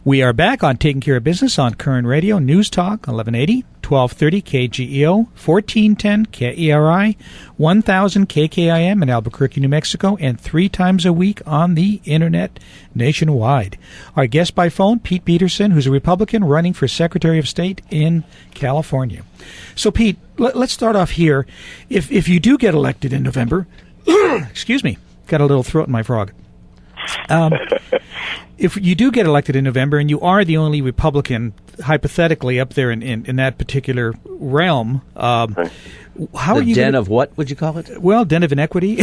We are back on Taking Care of Business on Koerner Radio, News Talk, 1180, 1230 KGEO, 1410 KERI, 1000 KKIM in Albuquerque, New Mexico, and 3 times a week on the Internet nationwide. Our guest by phone, Pete Peterson, who's a Republican running for Secretary of State in California. So, Pete, let's start off here. If you do get elected in November, excuse me, got a little throat in my frog. If you do get elected in November and you are the only Republican, hypothetically, up there in that particular realm, how are you den of what would you call it? Well, den of inequity.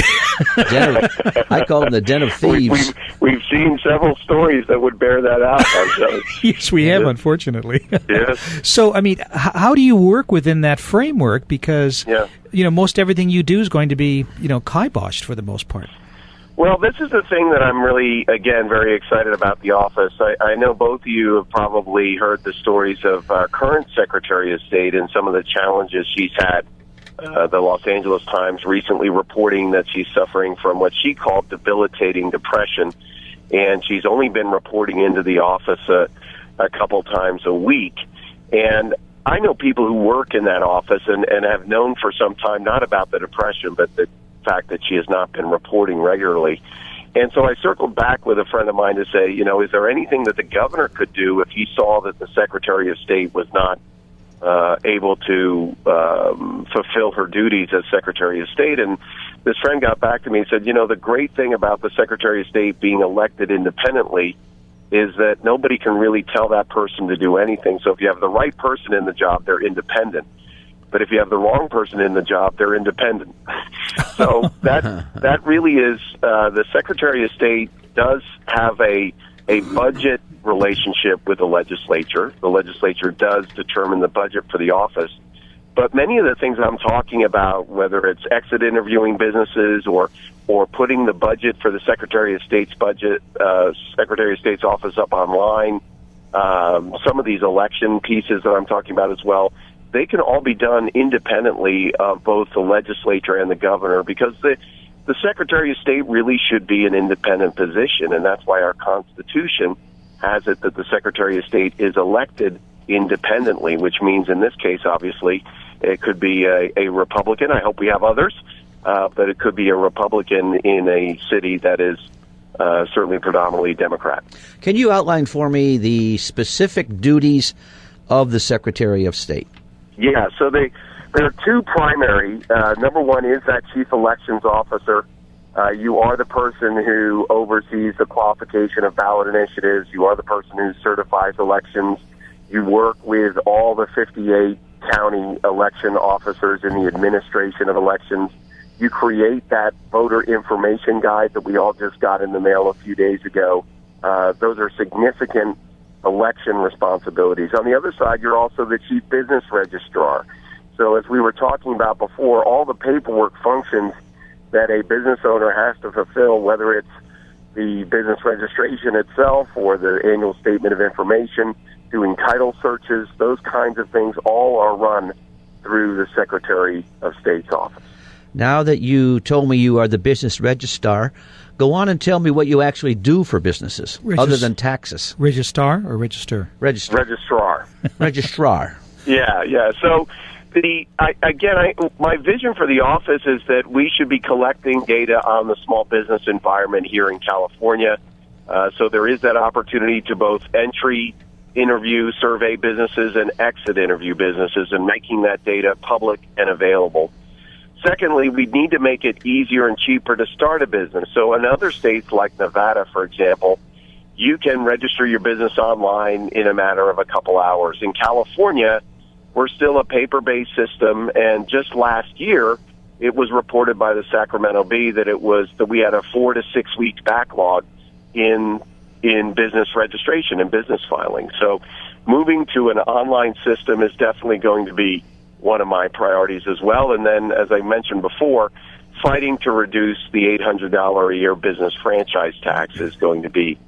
I call them the den of thieves. We've seen several stories that would bear that out. Yes, we have, unfortunately. Yes. So, I mean, how do you work within that framework? Because, most everything you do is going to be, kiboshed for the most part. Well, this is the thing that I'm really, again, very excited about the office. I know both of you have probably heard the stories of our current Secretary of State and some of the challenges she's had. The Los Angeles Times recently reporting that she's suffering from what she called debilitating depression, and she's only been reporting into the office a couple times a week. And I know people who work in that office and have known for some time not about the depression, but the fact that she has not been reporting regularly. And so I circled back with a friend of mine to say, is there anything that the governor could do if he saw that the Secretary of State was not able to fulfill her duties as Secretary of State? And this friend got back to me and said, the great thing about the Secretary of State being elected independently is that nobody can really tell that person to do anything. So if you have the right person in the job, they're independent. But if you have the wrong person in the job, they're independent. So that really is the Secretary of State does have a budget relationship with the legislature. The legislature does determine the budget for the office. But many of the things I'm talking about, whether it's exit interviewing businesses or putting the budget for the Secretary of State's Secretary of State's office up online, some of these election pieces that I'm talking about as well, they can all be done independently of both the legislature and the governor, because the Secretary of State really should be an independent position, and that's why our Constitution has it that the Secretary of State is elected independently, which means in this case, obviously, it could be a Republican. I hope we have others, but it could be a Republican in a city that is certainly predominantly Democrat. Can you outline for me the specific duties of the Secretary of State? Yeah, so there are two primary. Number one is that chief elections officer. You are the person who oversees the qualification of ballot initiatives. You are the person who certifies elections. You work with all the 58 county election officers in the administration of elections. You create that voter information guide that we all just got in the mail a few days ago. Those are significant election responsibilities. On the other side, you're also the chief business registrar. So as we were talking about before, all the paperwork functions that a business owner has to fulfill, whether it's the business registration itself or the annual statement of information, doing title searches, those kinds of things all are run through the Secretary of State's office. Now that you told me you are the business registrar, go on and tell me what you actually do for businesses, other than taxes. Registrar or register? Registrar. Registrar. Yeah. So my vision for the office is that we should be collecting data on the small business environment here in California. So there is that opportunity to both entry, interview, survey businesses, and exit interview businesses, and making that data public and available. Secondly, we need to make it easier and cheaper to start a business. So in other states like Nevada, for example, you can register your business online in a matter of a couple hours. In California, we're still a paper-based system, and just last year, it was reported by the Sacramento Bee that we had a 4 to 6 week backlog in business registration and business filing. So moving to an online system is definitely going to be one of my priorities as well. And then, as I mentioned before, fighting to reduce the $800 a year business franchise tax is going to be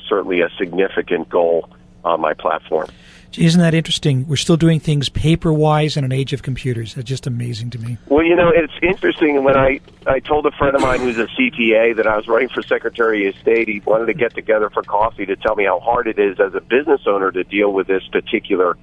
certainly a significant goal on my platform. Isn't that interesting? We're still doing things paper-wise in an age of computers. That's just amazing to me. Well, it's interesting. When I told a friend of mine who's a CPA that I was running for Secretary of State, he wanted to get together for coffee to tell me how hard it is as a business owner to deal with this particular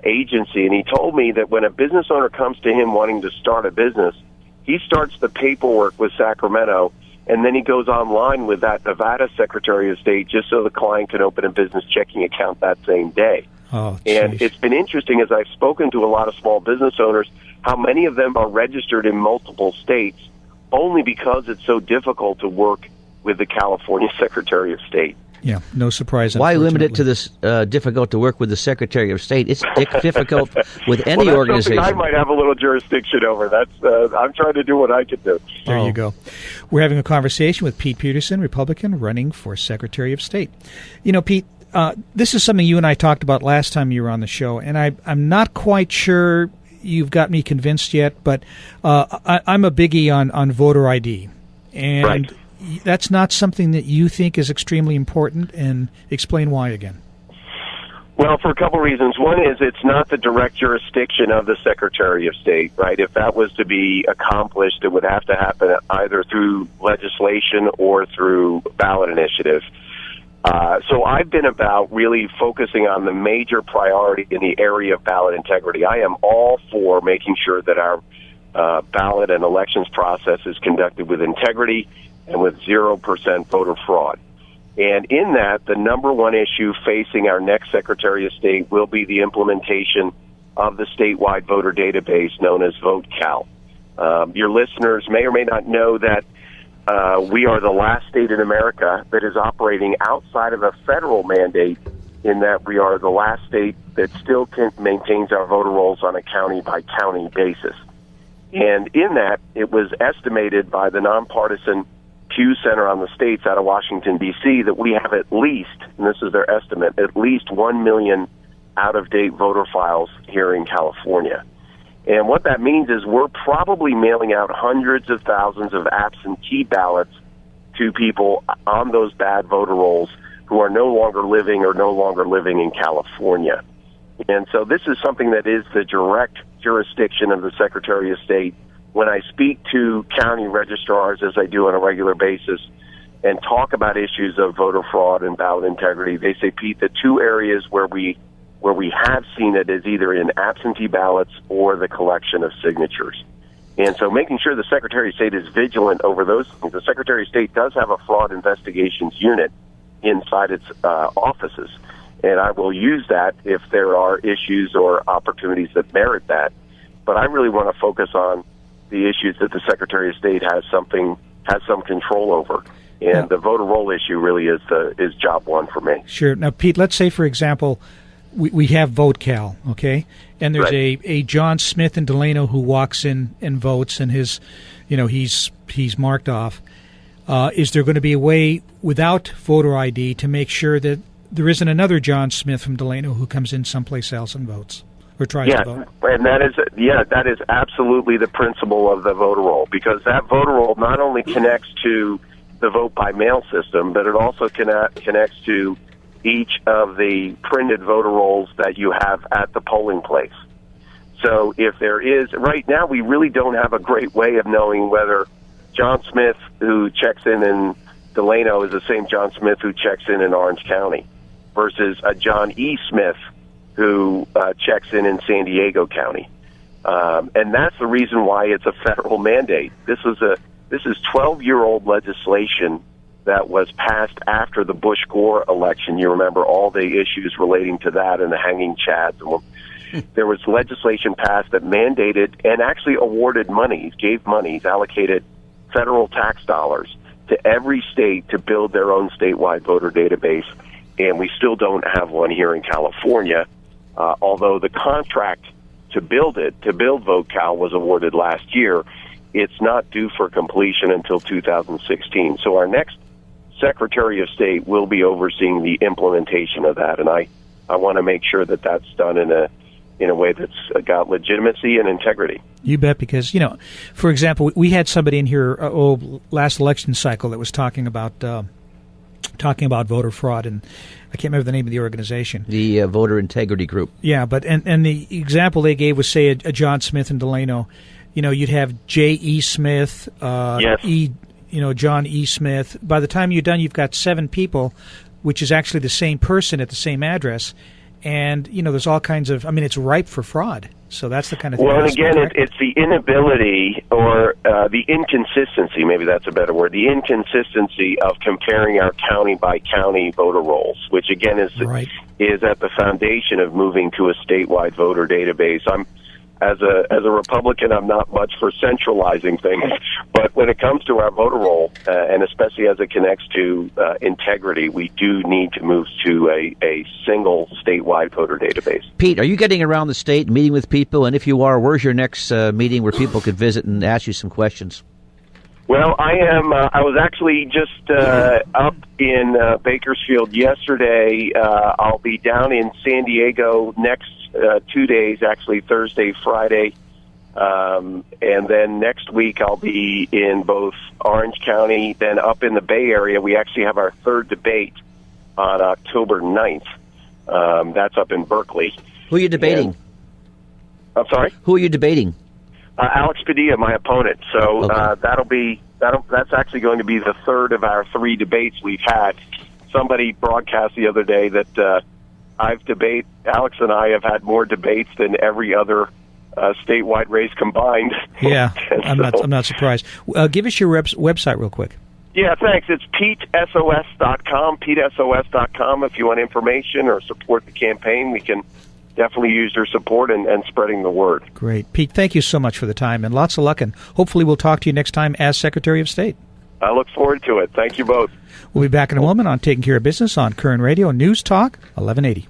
agency. And he told me that when a business owner comes to him wanting to start a business, he starts the paperwork with Sacramento, and then he goes online with that Nevada Secretary of State just so the client can open a business checking account that same day. Oh, and it's been interesting as I've spoken to a lot of small business owners, how many of them are registered in multiple states only because it's so difficult to work with the California Secretary of State. Yeah, no surprise. Why limit it to this difficult to work with the Secretary of State? It's difficult with any organization. I might have a little jurisdiction over. I'm trying to do what I can do. There you go. We're having a conversation with Pete Peterson, Republican, running for Secretary of State. Pete, this is something you and I talked about last time you were on the show, and I'm not quite sure you've got me convinced yet, but I'm a biggie on voter ID. And right. That's not something that you think is extremely important, and explain why again. Well, for a couple of reasons. One is it's not the direct jurisdiction of the Secretary of State, right? If that was to be accomplished, it would have to happen either through legislation or through ballot initiative. So I've been about really focusing on the major priority in the area of ballot integrity. I am all for making sure that our ballot and elections process is conducted with integrity and with 0% voter fraud. And in that, the number one issue facing our next Secretary of State will be the implementation of the statewide voter database known as VoteCal. Your listeners may or may not know that we are the last state in America that is operating outside of a federal mandate, in that we are the last state that still maintains our voter rolls on a county-by-county basis. And in that, it was estimated by the nonpartisan Pew Center on the States out of Washington, D.C., that we have at least, and this is their estimate, at least 1 million out-of-date voter files here in California. And what that means is we're probably mailing out hundreds of thousands of absentee ballots to people on those bad voter rolls who are no longer living in California. And so this is something that is the direct jurisdiction of the Secretary of State. When I speak to county registrars, as I do on a regular basis, and talk about issues of voter fraud and ballot integrity, they say, Pete, the two areas where we have seen it is either in absentee ballots or the collection of signatures. And so making sure the Secretary of State is vigilant over those things. The Secretary of State does have a fraud investigations unit inside its offices, and I will use that if there are issues or opportunities that merit that. But I really want to focus on the issues that the Secretary of State has some control over. And the voter roll issue really is job one for me. Sure. Now, Pete, let's say, for example, we have VoteCal, okay? And there's right. a John Smith in Delano who walks in and votes, and he's marked off. Is there going to be a way without voter ID to make sure that there isn't another John Smith from Delano who comes in someplace else and votes or tries to vote? And that is absolutely the principle of the voter roll, because that voter roll not only connects to the vote by mail system, but it also connects to each of the printed voter rolls that you have at the polling place. So if there is, right now we really don't have a great way of knowing whether John Smith, who checks in Delano, is the same John Smith who checks in Orange County versus a John E. Smith who checks in San Diego County. And that's the reason why it's a federal mandate. This is 12-year-old legislation that was passed after the Bush-Gore election. You remember all the issues relating to that and the hanging chads. There was legislation passed that mandated and actually awarded monies, gave monies, allocated federal tax dollars to every state to build their own statewide voter database. And we still don't have one here in California, although the contract to build VoteCal was awarded last year. It's not due for completion until 2016. So our next Secretary of State will be overseeing the implementation of that, and I want to make sure that that's done in a way that's got legitimacy and integrity. You bet, because, for example, we had somebody in here last election cycle that was talking about talking about voter fraud, and I can't remember the name of the organization. The Voter Integrity Group. Yeah, but and the example they gave was, say, a John Smith in Delano. You'd have J.E. Smith, yes. John E. Smith. By the time you're done, you've got 7 people, which is actually the same person at the same address. And, there's all kinds of, it's ripe for fraud. So that's the kind of thing. Well, and again, it's the inability or the inconsistency, maybe that's a better word, the inconsistency of comparing our county-by-county voter rolls, which, again, is at the foundation of moving to a statewide voter database. As a Republican, I'm not much for centralizing things, but when it comes to our voter roll, and especially as it connects to integrity, we do need to move to a single statewide voter database. Pete, are you getting around the state, meeting with people? And if you are, where's your next meeting where people could visit and ask you some questions? Well, I am. I was actually just up in Bakersfield yesterday. I'll be down in San Diego next 2 days, actually Thursday, Friday, and then next week I'll be in both Orange County, then up in the Bay Area. We actually have our 3rd debate on October 9th. That's up in Berkeley. Who are you debating? I'm sorry? Who are you debating? Alex Padilla, my opponent. So okay. That's actually going to be the 3rd of our 3 debates we've had. Somebody broadcast the other day that Alex and I have had more debates than every other statewide race combined. Yeah, I'm not surprised. Give us your website real quick. Yeah, thanks. It's PeteSOS.com, PeteSOS.com. If you want information or support the campaign, we can definitely use your support and spreading the word. Great. Pete, thank you so much for the time, and lots of luck, and hopefully we'll talk to you next time as Secretary of State. I look forward to it. Thank you both. We'll be back in a moment on Taking Care of Business on Koerner Radio News Talk 1180.